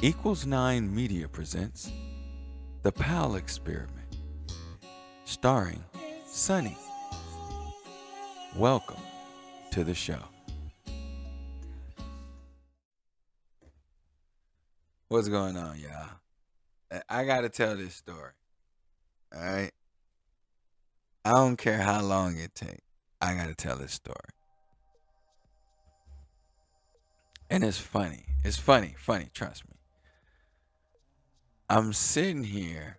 Equals 9 Media presents The P.A.L.L E Experiment, starring Sunny. Welcome to the show. What's going on, y'all? I gotta tell this story. All right. I don't care how long it takes. I gotta tell this story. And it's funny. It's funny, trust me. I'm sitting here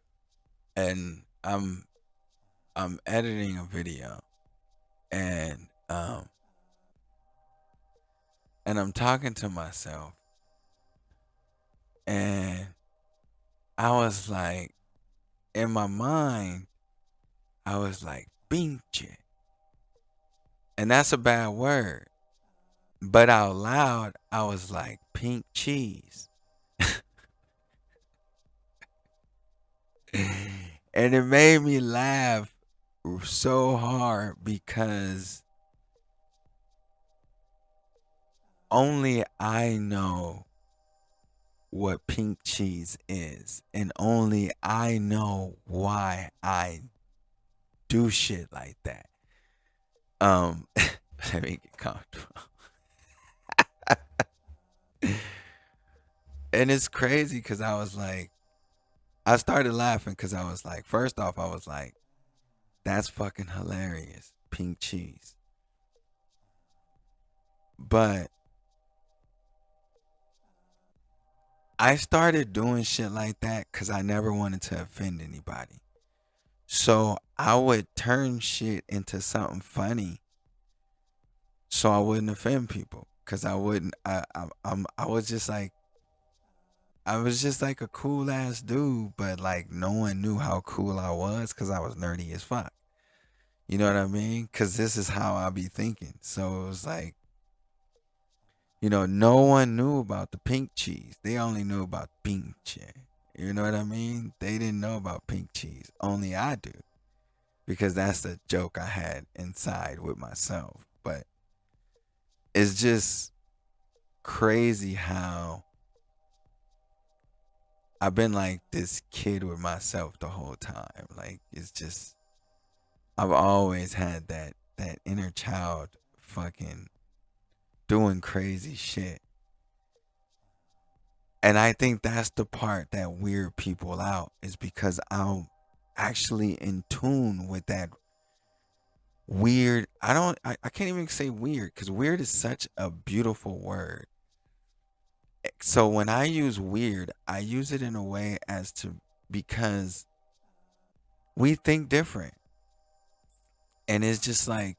and I'm editing a video and and I'm talking to myself and I was like in my mind I was like pinche. And that's a bad word. But out loud I was like pink cheese. And it made me laugh so hard because only I know what pink cheese is, and only I know why I do shit like that. Let me get comfortable. And it's crazy because I started laughing because I was like, first off, I was like, that's fucking hilarious, pink cheese. But I started doing shit like that because I never wanted to offend anybody. So I would turn shit into something funny so I wouldn't offend people. Cause I wouldn't. I was just like I was just like a cool ass dude, but like no one knew how cool I was because I was nerdy as fuck. You know what I mean? Cause this is how I be thinking. So it was like, no one knew about the pink cheese. They only knew about pinche. You know what I mean? They didn't know about pink cheese. Only I do. Because that's the joke I had inside with myself. But it's just crazy how I've been like this kid with myself the whole time. Like it's just I've always had that inner child fucking doing crazy shit. And I think that's the part that weird people out is because I'm actually in tune with that weird. I can't even say weird because weird is such a beautiful word. So when I use weird, I use it in a way as to because we think different. And it's just like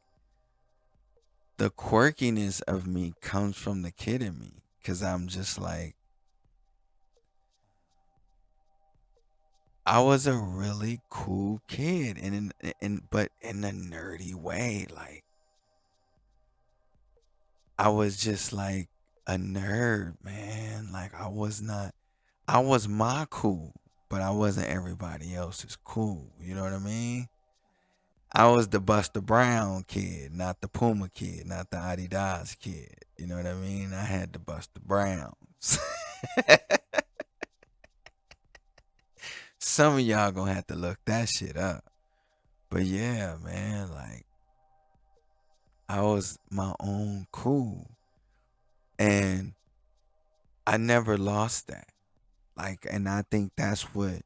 the quirkiness of me comes from the kid in me because I'm just like, I was a really cool kid but in a nerdy way. Like I was just like a nerd, man. Like I was my cool, but I wasn't everybody else's cool. You know what I mean? I was the Buster Brown kid, not the Puma kid, not the Adidas kid. You know what I mean? I had the Buster Browns. Some of y'all gonna have to look that shit up. But yeah, man, like I was my own cool. And I never lost that. Like, and I think that's what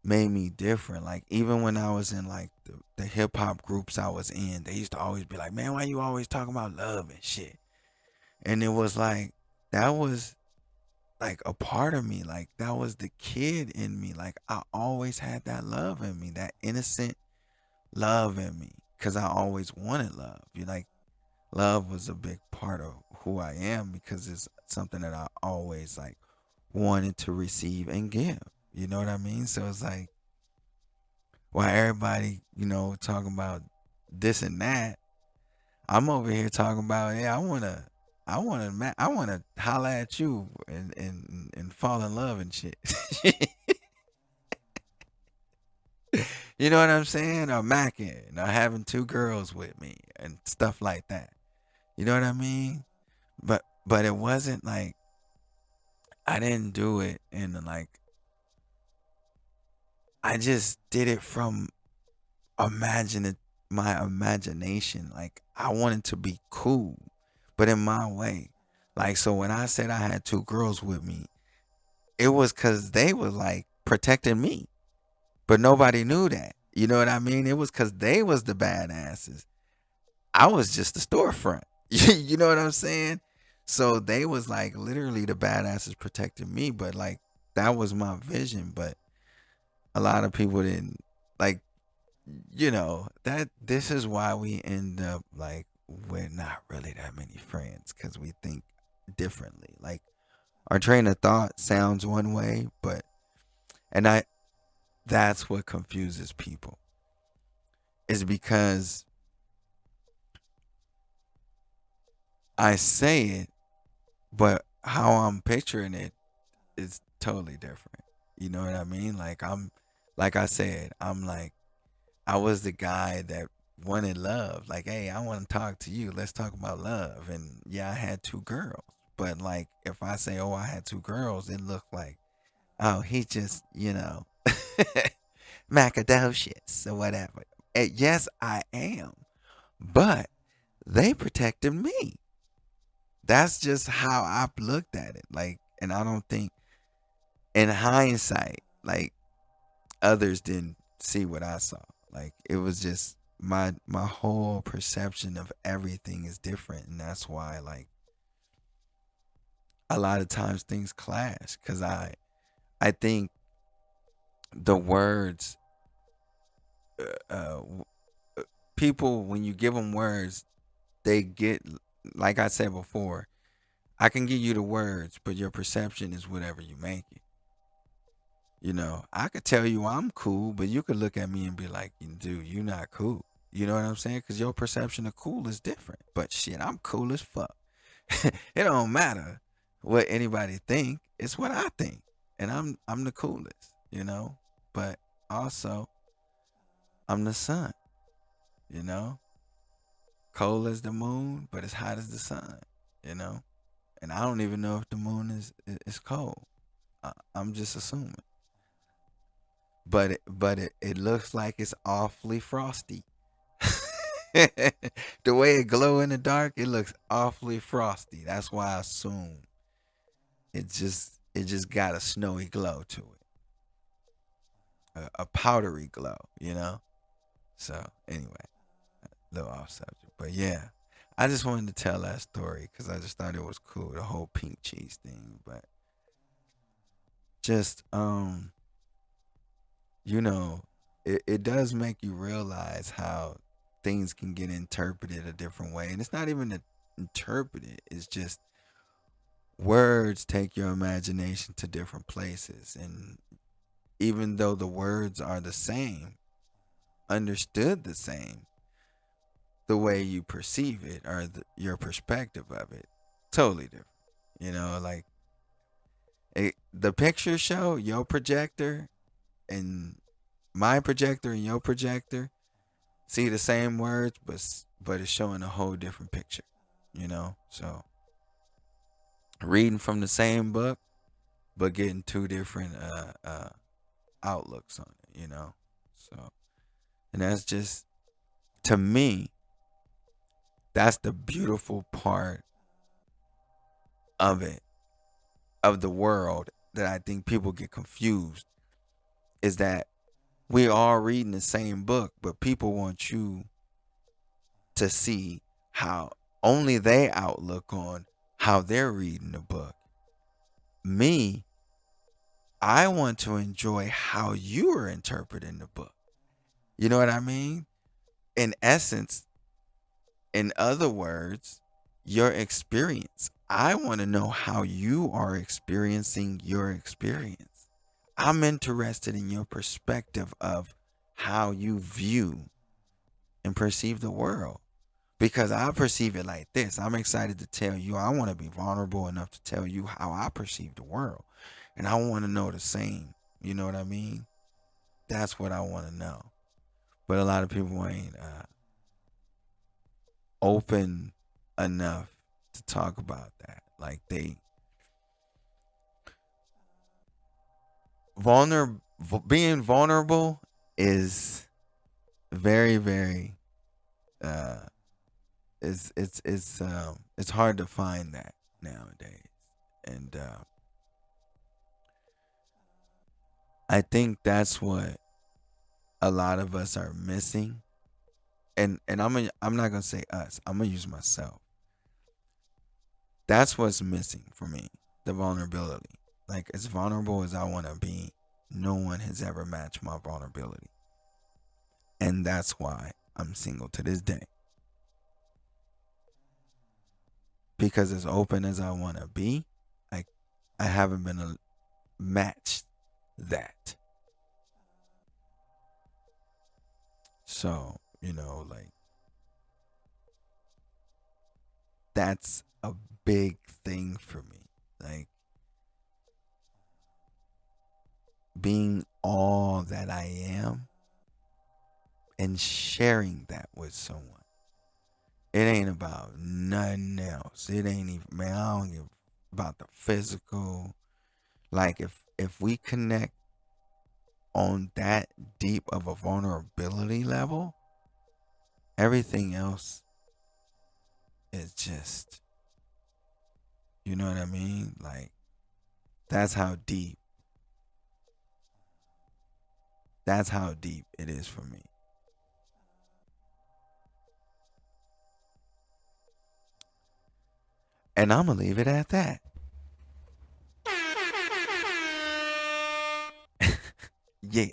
made me different. Like, even when I was in like the hip hop groups I was in, they used to always be like, man, why you always talking about love and shit? And it was like, that was like a part of me. Like, that was the kid in me. Like, I always had that love in me, that innocent love in me. Cause I always wanted love. You like, love was a big part of who I am because it's something that I always like wanted to receive and give. You know what I mean? So it's like while everybody, talking about this and that, I'm over here talking about, yeah, I wanna holla at you and fall in love and shit. You know what I'm saying? Or macking, or having two girls with me and stuff like that. You know what I mean? But it wasn't like I didn't do it and like I just did it from imagine my imagination. Like I wanted to be cool, but in my way. Like so when I said I had two girls with me, it was cause they were like protecting me. But nobody knew that. You know what I mean? It was cause they was the badasses. I was just the storefront. You know what I'm saying? So they was like literally the badasses protecting me, but like that was my vision. But a lot of people didn't like, that this is why we end up like we're not really that many friends because we think differently. Like our train of thought sounds one way, but and I that's what confuses people is because I say it, but how I'm picturing it is totally different. You know what I mean? Like I said, I'm like, I was the guy that wanted love. Like, hey, I want to talk to you. Let's talk about love. And yeah, I had two girls. But like, if I say, oh, I had two girls, it looked like, oh, he just, macadocious or whatever. And yes, I am. But they protected me. That's just how I looked at it. Like, and I don't think in hindsight, like others didn't see what I saw. Like it was just my whole perception of everything is different, and that's why like a lot of times things clash because I think the words uh, people when you give them words they get like I said before. I can give you the words, but your perception is whatever you make it. I could tell you I'm cool, but you could look at me and be like, dude, you're not cool. You know what I'm saying? Because your perception of cool is different. But shit, I'm cool as fuck. It don't matter what anybody think. It's what I think. And I'm the coolest. But also I'm the sun, you know? Cold as the moon, but as hot as the sun, you know? And I don't even know if the moon is cold. I'm just assuming. But it looks like it's awfully frosty. The way it glow in the dark, it looks awfully frosty. That's why I assume it just got a snowy glow to it, a powdery glow. So anyway, little off subject, but yeah, I just wanted to tell that story because I just thought it was cool, the whole pink cheese thing. But just you know, it does make you realize how things can get interpreted a different way. And it's not even interpreted, it's just words take your imagination to different places. And even though the words are the same, understood the same, the way you perceive it or your perspective of it, totally different. Like the picture show, your projector and my projector and your projector see the same words, but it's showing a whole different picture. So reading from the same book, but getting two different outlooks on it. So and that's just to me, that's the beautiful part of it, of the world that I think people get confused is that we are reading the same book, but people want you to see how only they outlook on how they're reading the book. Me, I want to enjoy how you are interpreting the book. You know what I mean? In essence, in other words, your experience. I want to know how you are experiencing your experience. I'm interested in your perspective of how you view and perceive the world because I perceive it like this. I'm excited to tell you. I want to be vulnerable enough to tell you how I perceive the world. And I want to know the same. You know what I mean? That's what I want to know. But a lot of people ain't open enough to talk about that. Like being vulnerable is very, very uh it's hard to find that nowadays. And I think that's what a lot of us are missing. And I'm not gonna say us. I'm gonna use myself. That's what's missing for me. The vulnerability. Like as vulnerable as I wanna be, no one has ever matched my vulnerability. And that's why I'm single to this day. Because as open as I wanna be, I I haven't been matched that. So, like that's a big thing for me. Like being all that I am and sharing that with someone. It ain't about nothing else. It ain't even, man, I don't give about the physical. Like if we connect on that deep of a vulnerability level, everything else is just, you know what I mean? Like that's how deep that's how deep it is for me. And I'm gonna leave it at that. Yeah.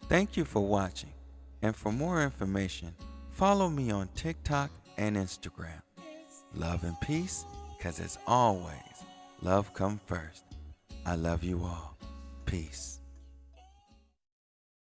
Thank you for watching. And for more information, follow me on TikTok and Instagram. Love and peace, because as always, love come first. I love you all. Peace.